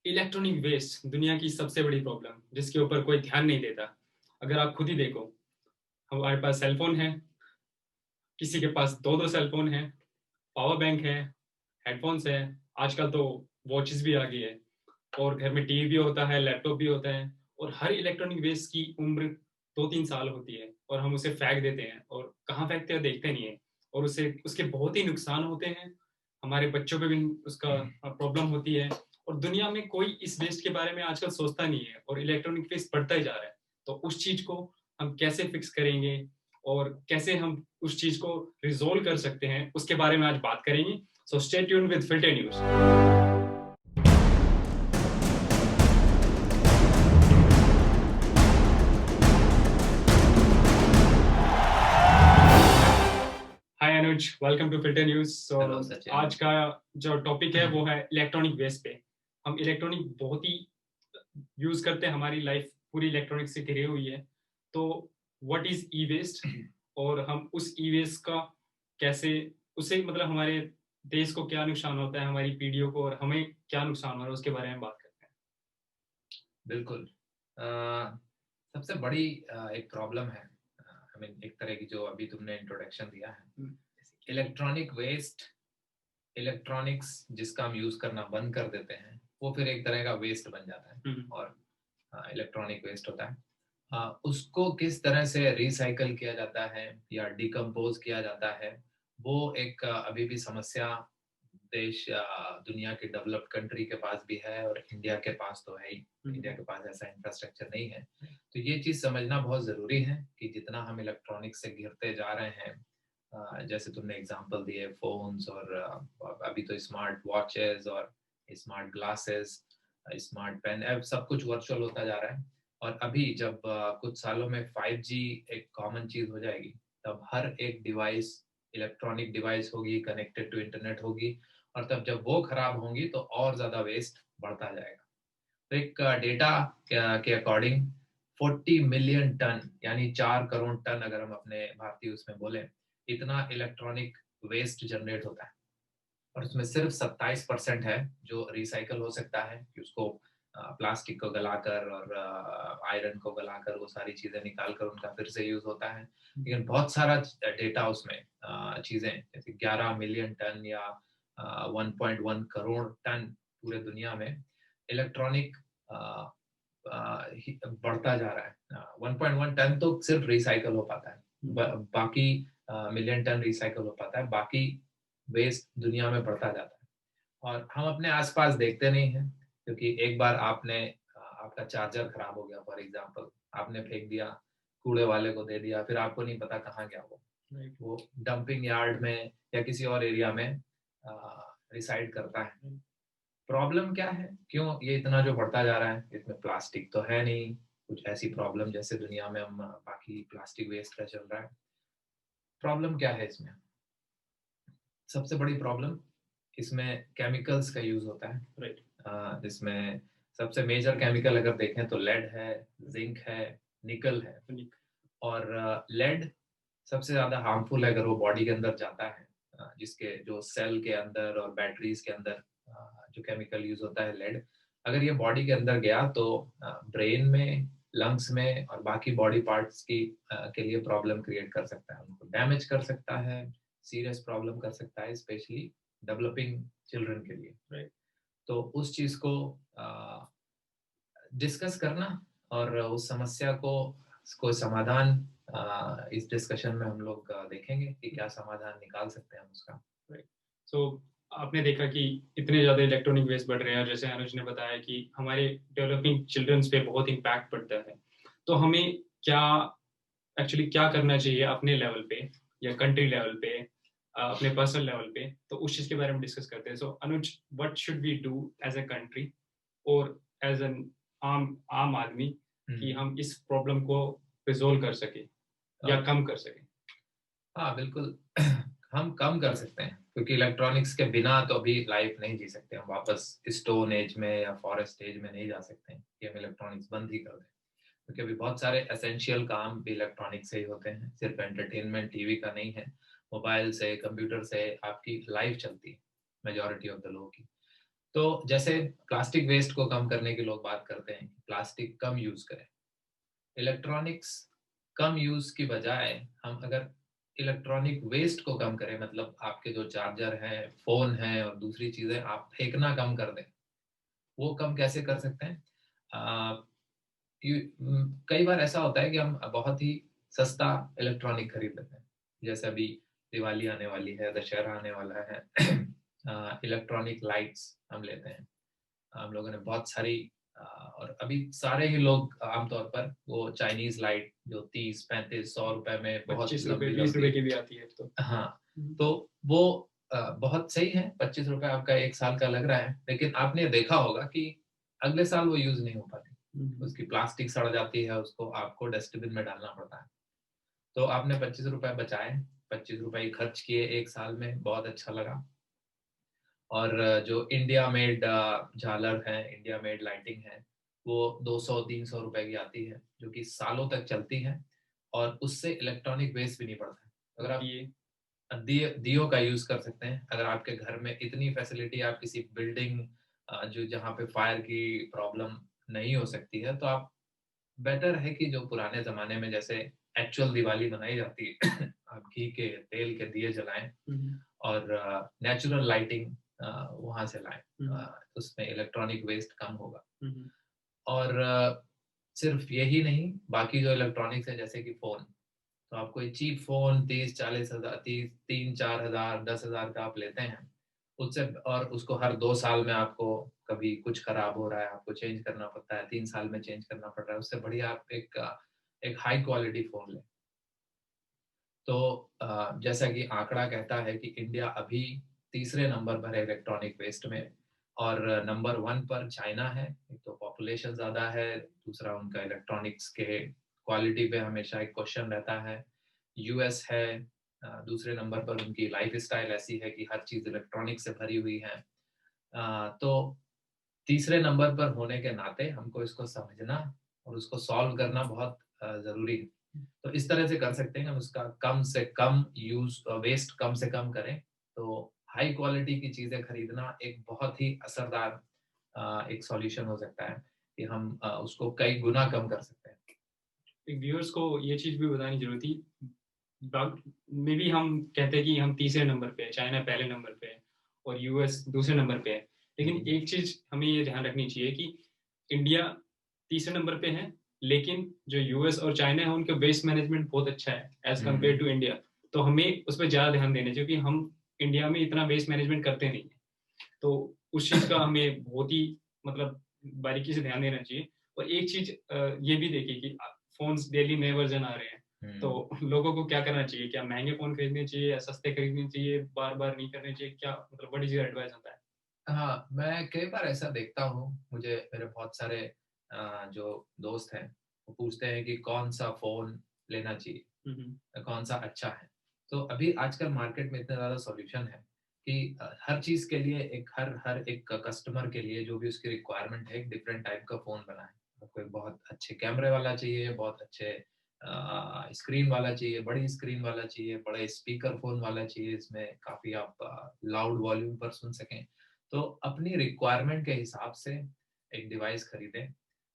Electronic waste दुनिया की सबसे बड़ी प्रॉब्लम जिसके ऊपर कोई ध्यान नहीं देता। अगर आप खुद ही देखो, हमारे पास सेल फोन है, किसी के पास दो दो सेल फोन है, पावर बैंक है, हेडफोन्स है, आजकल तो वॉचेस भी आ गई है, और घर में टीवी भी होता है, लैपटॉप भी होता है। और हर इलेक्ट्रॉनिक वेस्ट की उम्र 2-3 साल होती है और हम उसे फेंक देते हैं, और कहाँ फेंकते हैं देखते नहीं है। और उसे उसके बहुत ही नुकसान होते हैं, हमारे बच्चों पे भी उसका प्रॉब्लम होती है। और दुनिया में कोई इस वेस्ट के बारे में आजकल सोचता नहीं है, और इलेक्ट्रॉनिक वेस्ट बढ़ता ही जा रहा है। तो उस चीज को हम कैसे फिक्स करेंगे और कैसे हम उस चीज को रिजोल्व कर सकते हैं, उसके बारे में आज बात करेंगे। So stay tuned with Filter News. Hi Anuj, welcome to Filter News. So hello Sachin. आज का जो टॉपिक है वो है इलेक्ट्रॉनिक वेस्ट पे। हम इलेक्ट्रॉनिक बहुत ही यूज करते हैं, हमारी लाइफ पूरी इलेक्ट्रॉनिक से घिरी हुई है। तो व्हाट इज ई वेस्ट, और हम उस ई वेस्ट का कैसे, उससे मतलब हमारे देश को क्या नुकसान होता है, हमारी पीढ़ियों को, और हमें क्या नुकसान हो रहा है, उसके बारे में बात करते हैं। बिल्कुल। अ, सबसे बड़ी एक प्रॉब्लम है। आई मीन एक तरह की जो अभी तुमने इंट्रोडक्शन दिया है, इलेक्ट्रॉनिक वेस्ट। इलेक्ट्रॉनिक्स जिसका हम यूज करना बंद कर देते हैं वो फिर एक तरह का वेस्ट बन जाता है और इलेक्ट्रॉनिक वेस्ट होता है। उसको किस तरह से रिसाइकल किया जाता है या डिकम्पोज किया जाता है, वो एक अभी भी समस्या देश या दुनिया के डेवलप्ड कंट्री के पास भी है, और इंडिया के पास तो है ही। इंडिया के पास ऐसा इंफ्रास्ट्रक्चर नहीं है। तो ये चीज समझना बहुत जरूरी है कि जितना हम इलेक्ट्रॉनिक्स से घिरते जा रहे हैं, जैसे तुमने एग्जांपल दिए फोन्स और अभी तो स्मार्ट वॉचेस और स्मार्ट ग्लासेस, स्मार्ट पेन, अब सब कुछ वर्चुअल होता जा रहा है। और अभी जब कुछ सालों में 5G एक कॉमन चीज हो जाएगी, तब हर एक डिवाइस इलेक्ट्रॉनिक डिवाइस होगी, कनेक्टेड टू इंटरनेट होगी, और तब जब वो खराब होंगी तो और ज्यादा वेस्ट बढ़ता जाएगा। तो एक डेटा के अकॉर्डिंग 40 मिलियन टन, यानी 4 करोड़ टन, अगर हम अपने भारतीय उसमें बोले, इतना इलेक्ट्रॉनिक वेस्ट जनरेट होता है। और उसमें सिर्फ 27% है जो रिसाइकल हो सकता है, कि उसको प्लास्टिक को गलाकर और आयरन को गलाकर वो सारी चीजें निकाल कर उनका फिर से यूज होता है। लेकिन बहुत सारा डेटा उसमें चीजें जैसे 11 मिलियन टन या 1.1 करोड़ टन पूरे दुनिया में इलेक्ट्रॉनिक बढ़ता जा रहा है। 1.1 टन तो सिर्फ रिसाइकल हो पाता है, बाकी मिलियन टन रिसाइकल हो पाता है, बाकी वेस्ट दुनिया में बढ़ता जाता है। और हम अपने आसपास देखते नहीं हैं, क्योंकि एक बार आपका चार्जर खराब हो गया फॉर एग्जांपल, आपने फेंक दिया, कूड़े वाले को दे दिया, फिर आपको नहीं पता कहाँ गया वो डंपिंग यार्ड में या किसी और एरिया में रिसाइड करता है। प्रॉब्लम क्या है, क्यों ये इतना जो बढ़ता जा रहा है? इसमें प्लास्टिक तो है नहीं कुछ ऐसी प्रॉब्लम जैसे दुनिया में हम बाकी प्लास्टिक वेस्ट का चल रहा है। प्रॉब्लम क्या है इसमें? सबसे बड़ी प्रॉब्लम इसमें केमिकल्स का यूज होता है। राइट। इसमें सबसे मेजर केमिकल अगर देखें तो लेड है, जिंक है, निकल है। और लेड सबसे ज्यादा हार्मफुल है अगर वो बॉडी के अंदर जाता है। जिसके जो सेल के अंदर और बैटरीज के अंदर जो केमिकल यूज होता है लेड, अगर ये बॉडी के अंदर गया तो ब्रेन में, लंग्स में और बाकी बॉडी पार्ट्स की के लिए प्रॉब्लम क्रिएट कर सकता है, उनको डैमेज कर सकता है, सीरियस प्रॉब्लम कर सकता है, स्पेशली डेवलपिंग चिल्ड्रन के लिए। राइट। तो उस चीज को डिस्कस करना और उस समस्या को समाधान, इस डिस्कशन में हम लोग देखेंगे कि क्या समाधान निकाल सकते हैं हम उसका। राइट। सो आपने देखा कि इतने ज्यादा इलेक्ट्रॉनिक वेस्ट बढ़ रहे हैं, और जैसे अनुज ने बताया कि हमारे डेवलपिंग चिल्ड्रंस पे बहुत इम्पैक्ट पड़ता है। तो हमें क्या एक्चुअली क्या करना चाहिए अपने लेवल पे या कंट्री लेवल पे, अपने पर्सनल लेवल पे, तो उस चीज के बारे में डिस्कस करते हैं। So Anuj, what should we do as a country और एज एन आम आम आदमी, कि हम इस प्रॉब्लम को रिजोल्व कर सके या कम कर सके? हाँ बिल्कुल। हम कम कर सकते हैं, क्योंकि इलेक्ट्रॉनिक्स के बिना तो अभी लाइफ नहीं जी सकते। हम वापस स्टोन एज में या फॉरेस्ट एज में नहीं जा सकते हैं कि हम इलेक्ट्रॉनिक्स बंद ही कर दें, क्योंकि अभी बहुत सारे एसेंशियल काम भी इलेक्ट्रॉनिक से ही होते हैं। सिर्फ एंटरटेनमेंट टीवी का नहीं है, मोबाइल से, कंप्यूटर से आपकी लाइफ चलती है मेजोरिटी ऑफ द लोगों की। तो जैसे प्लास्टिक वेस्ट को कम करने की लोग बात करते हैं, प्लास्टिक कम यूज करें, इलेक्ट्रॉनिक्स कम यूज की बजाय हम अगर इलेक्ट्रॉनिक वेस्ट को कम करें, मतलब आपके जो चार्जर है, फोन है और दूसरी चीजें आप फेंकना कम कर दें। वो कम कैसे कर सकते हैं? आ, कई बार ऐसा होता है कि हम बहुत ही सस्ता इलेक्ट्रॉनिक खरीद लेते हैं। जैसे अभी दिवाली आने वाली है, दशहरा आने वाला है, इलेक्ट्रॉनिक लाइट्स हम लेते हैं। हम लोगों ने बहुत सारी और अभी सारे ही लोग आमतौर पर वो चाइनीज लाइट जो 30, 35, 100 रुपए में बहुत 25 रुपए लंबी 20 रुपए लंबी, की भी आती है तो। हाँ, तो वो बहुत सही है। 25 रुपए आपका 1 साल का लग रहा है, लेकिन आपने देखा होगा कि अगले साल वो यूज नहीं हो पाती, उसकी प्लास्टिक सड़ जाती है, उसको आपको डस्टबिन में डालना पड़ता है। तो आपने 25 रुपए बचाए, 25 रुपए खर्च किए 1 साल में, बहुत अच्छा लगा। और जो इंडिया मेड झालर है, इंडिया मेड लाइटिंग है, वो 200-300 रुपए की आती है, जो कि सालों तक चलती है और उससे इलेक्ट्रॉनिक वेस्ट भी नहीं पड़ता है। अगर आप दिए दियो का यूज कर सकते हैं, अगर आपके घर में इतनी फैसिलिटी, आप किसी बिल्डिंग जो जहाँ पे फायर की प्रॉब्लम नहीं हो सकती है, तो आप बेटर है कि जो पुराने जमाने में जैसे एक्चुअल दिवाली मनाई जाती है, आप घी के तेल के दिए जलाएं और नेचुरल लाइटिंग वहां से लाएं, उसमें इलेक्ट्रॉनिक वेस्ट कम होगा। और सिर्फ यही नहीं, बाकी जो इलेक्ट्रॉनिक्स है जैसे कि फोन, तो आप कोई चीप फोन 30-40 हजार, 3-4 हजार, 10 हजार का आप लेते हैं उससे, और उसको हर 2 साल में आपको कभी कुछ खराब हो रहा है, आपको चेंज करना पड़ता है, 3 साल में चेंज करना पड़ रहा है, उससे बढ़िया आप एक हाई क्वालिटी फोन लें। तो जैसा कि आंकड़ा कहता है कि इंडिया अभी तीसरे नंबर पर है इलेक्ट्रॉनिक वेस्ट में, और नंबर 1 पर चाइना है। एक तो पॉपुलेशन ज्यादा है, दूसरा उनका इलेक्ट्रॉनिक्स के क्वालिटी पे हमेशा एक क्वेश्चन रहता है। यूएस है दूसरे नंबर पर, उनकी लाइफ स्टाइल ऐसी है कि हर चीज इलेक्ट्रॉनिक से भरी हुई है। तो तीसरे नंबर पर होने के नाते हमको इसको समझना और उसको सॉल्व करना बहुत जरूरी है। तो इस तरह से कर सकते हैं हम उसका कम से कम यूज, वेस्ट कम से कम करें। तो हाई क्वालिटी की चीजें खरीदना एक बहुत ही असरदार एक सॉल्यूशन हो सकता है कि हम उसको कई गुना कम कर सकते हैं। व्यूअर्स को ये चीज भी बतानी जरूरी थी। मे भी हम कहते हैं कि हम तीसरे नंबर पे है, चाइना पहले नंबर पे है और यूएस दूसरे नंबर पे है, लेकिन एक चीज हमें ये ध्यान रखनी चाहिए कि इंडिया तीसरे नंबर पे है, लेकिन जो यूएस और चाइना है उनका वेस्ट मैनेजमेंट बहुत अच्छा है एज कम्पेयर टू इंडिया। तो हमें उस पर ज्यादा ध्यान देना चाहिए क्योंकि हम इंडिया में इतना वेस्ट मैनेजमेंट करते नहीं है। तो उस चीज का हमें बहुत ही मतलब बारीकी से ध्यान देना चाहिए। और एक चीज ये भी देखिए कि फोन्स डेली नए वर्जन आ रहे हैं, तो लोगों को क्या करना चाहिए? क्या महंगे फोन खरीदने चाहिए या सस्ते खरीदने चाहिए? बार बार नहीं करने चाहिए? क्या मतलब व्हाट इज योर एडवाइस होता है? हाँ, मैं कई बार ऐसा देखता हूँ, मुझे मेरे बहुत सारे जो दोस्त हैं वो पूछते हैं कि कौन सा फोन लेना चाहिए, कौन सा अच्छा है। तो अभी आजकल मार्केट में इतना ज्यादा सॉल्यूशन है कि हर चीज के लिए एक हर हर एक कस्टमर के लिए जो भी उसकी रिक्वायरमेंट है, एक डिफरेंट टाइप का फोन बना है। आपको एक बहुत अच्छे कैमरे वाला चाहिए, बहुत अच्छे स्क्रीन वाला चाहिए, बड़ी स्क्रीन वाला चाहिए, बड़े स्पीकर फोन वाला चाहिए, इसमें काफी आप लाउड वॉल्यूम पर सुन सकें। तो अपनी रिक्वायरमेंट के हिसाब से एक डिवाइस खरीदें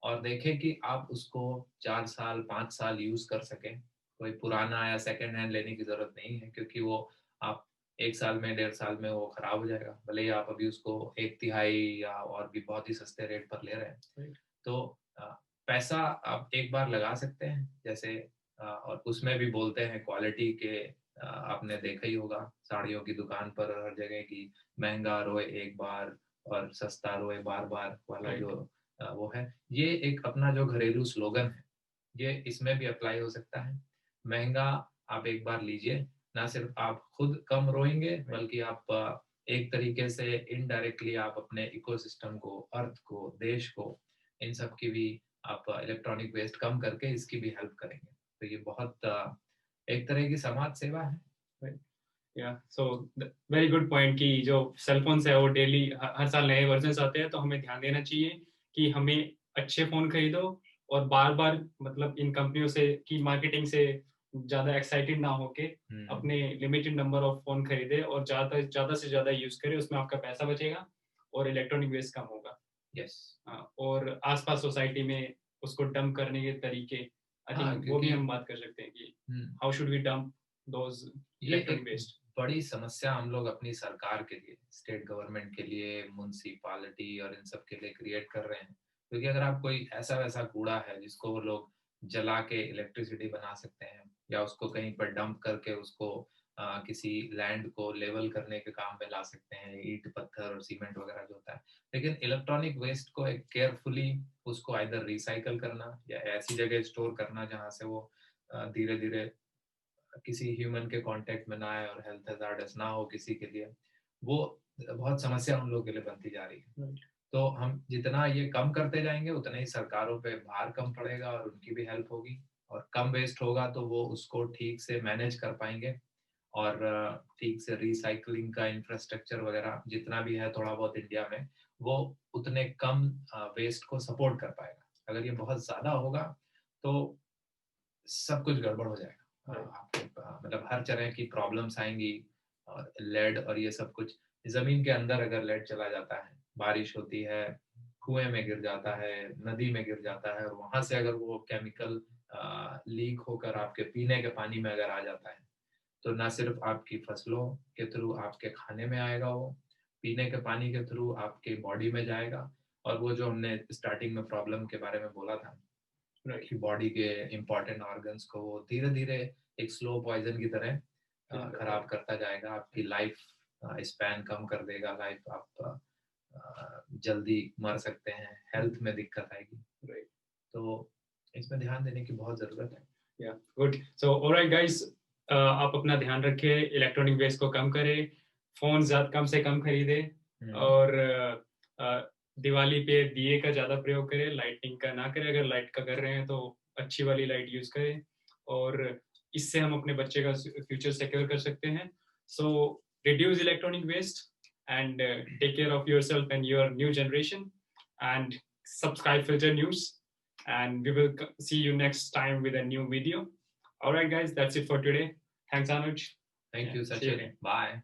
और देखें कि आप उसको 4 साल 5 साल यूज कर सकें। कोई पुराना या सेकंड हैंड लेने की जरूरत नहीं है, क्योंकि वो आप 1 साल में 1.5 साल में वो खराब हो जाएगा, भले ही आप अभी उसको 1/3 या और भी बहुत ही सस्ते रेट पर ले रहे हैं। तो पैसा आप एक बार लगा सकते हैं, जैसे और उसमें भी बोलते हैं क्वालिटी के, आपने देखा ही होगा साड़ियों की दुकान पर हर जगह की, महंगा रोए एक बार और सस्ता रोए बार बार वाला जो वो है, ये एक अपना जो घरेलू स्लोगन है, ये इसमें भी अप्लाई हो सकता है। महंगा आप एक बार लीजिए, ना सिर्फ आप खुद कम रोएंगे, बल्कि आप एक तरीके से इनडायरेक्टली आप अपने इकोसिस्टम को, अर्थ को, देश को, इन सब की भी आप इलेक्ट्रॉनिक वेस्ट कम करके इसकी भी हेल्प करेंगे। तो ये बहुत एक तरह की समाज सेवा है। या सो वेरी गुड पॉइंट कि जो सेल फोन्स है वो डेली हर साल नए वर्जन आते हैं, तो हमें ध्यान देना चाहिए कि हमें अच्छे फोन खरीदो और बार बार मतलब इन कंपनियों से की मार्केटिंग से ज्यादा एक्साइटेड ना होके अपने लिमिटेड नंबर ऑफ फोन खरीदे और ज्यादा से ज्यादा यूज करें, उसमें आपका पैसा बचेगा और इलेक्ट्रॉनिक वेस्ट कम होगा। यस। और आसपास सोसाइटी में उसको डंप करने के तरीके, आई थिंक वो भी हम बात कर सकते हैं कि how should we dump those electronic waste. बड़ी समस्या हम लोग अपनी सरकार के लिए, स्टेट गवर्नमेंट के लिए, म्युनिसिपैलिटी और इन सब के लिए क्रिएट कर रहे हैं, क्योंकि अगर आप कोई ऐसा वैसा कूड़ा है जिसको वो लोग जला के इलेक्ट्रिसिटी बना सकते हैं या उसको कहीं पर डंप करके उसको किसी लैंड को लेवल करने के काम में ला सकते हैं, ईंट पत्थर और सीमेंट वगैरह जो होता है, लेकिन इलेक्ट्रॉनिक वेस्ट को एक केयरफुली उसको आइदर रिसाइकल करना या ऐसी जगह स्टोर करना जहाँ से वो धीरे धीरे किसी ह्यूमन के कांटेक्ट में ना आए और हेल्थ हैजार्डस ना हो किसी के लिए, वो बहुत समस्या उन लोगों के लिए बनती जा रही है। तो हम जितना ये कम करते जाएंगे उतना ही सरकारों पे भार कम पड़ेगा और उनकी भी हेल्प होगी, और कम वेस्ट होगा तो वो उसको ठीक से मैनेज कर पाएंगे और ठीक से रिसाइकलिंग का इंफ्रास्ट्रक्चर वगैरह जितना भी है थोड़ा बहुत इंडिया में, वो उतने कम वेस्ट को सपोर्ट कर पाएगा। अगर ये बहुत ज्यादा होगा तो सब कुछ गड़बड़ हो जाएगा। मतलब हर तरह की प्रॉब्लम्स आएंगी, और लेड और ये सब कुछ जमीन के अंदर अगर लेड चला जाता है, बारिश होती है, कुएं में गिर जाता है, नदी में गिर जाता है, और वहां से अगर वो केमिकल लीक होकर आपके पीने के पानी में अगर आ जाता है, तो ना सिर्फ आपकी फसलों के थ्रू आपके खाने में आएगा, वो पीने के पानी के थ्रू आपके बॉडी में जाएगा, और वो जो हमने स्टार्टिंग में प्रॉब्लम के बारे में बोला था कि बॉडी के इम्पोर्टेंट ऑर्गन्स को वो धीरे धीरे एक स्लो पॉइजन की तरह खराब करता जाएगा, आपकी लाइफ स्पैन कम कर देगा, लाइफ आप जल्दी मर सकते हैं, हेल्थ में दिक्कत आएगी। तो इसमें ध्यान देने की बहुत जरूरत है। गुड। सो ऑलराइट गाइस, आप अपना ध्यान रखें, इलेक्ट्रॉनिक वेस्ट को कम करें, फोन कम से कम खरीदे, और दिवाली पे दिए का ज्यादा प्रयोग करें, लाइटिंग का ना करें। अगर लाइट का कर रहे हैं तो अच्छी वाली लाइट यूज करें, और इससे हम अपने बच्चे का फ्यूचर सिक्योर कर सकते हैं। So reduce electronic waste and take care of yourself and your new generation, and subscribe Filter News, and we will see you next time with a new video. All right guys, that's it for today. Thanks Anuj. Thank you Sachin. Bye.